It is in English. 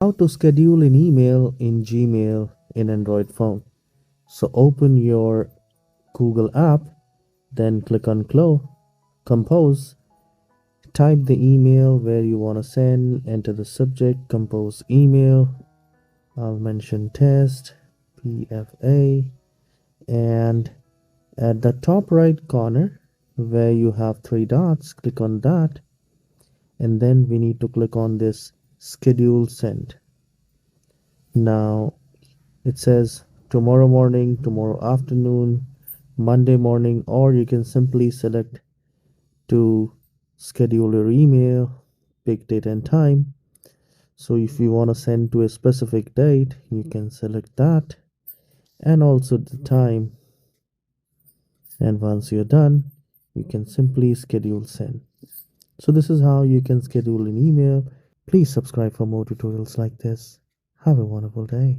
How to schedule an email in Gmail in Android phone. So open your Google app, then click on Compose, type the email where you want to send, enter the subject, compose email. I'll mention test, PFA, and at the top right corner where you have three dots, click on that, and then we need to click on this schedule send. Now it says tomorrow morning, tomorrow afternoon, Monday morning, or you can simply select to schedule your email, pick date and time. So if you want to send to a specific date, you can select that and also the time. And once you're done, you can simply schedule send. So this is how you can schedule an email. Please subscribe for more tutorials like this. Have a wonderful day.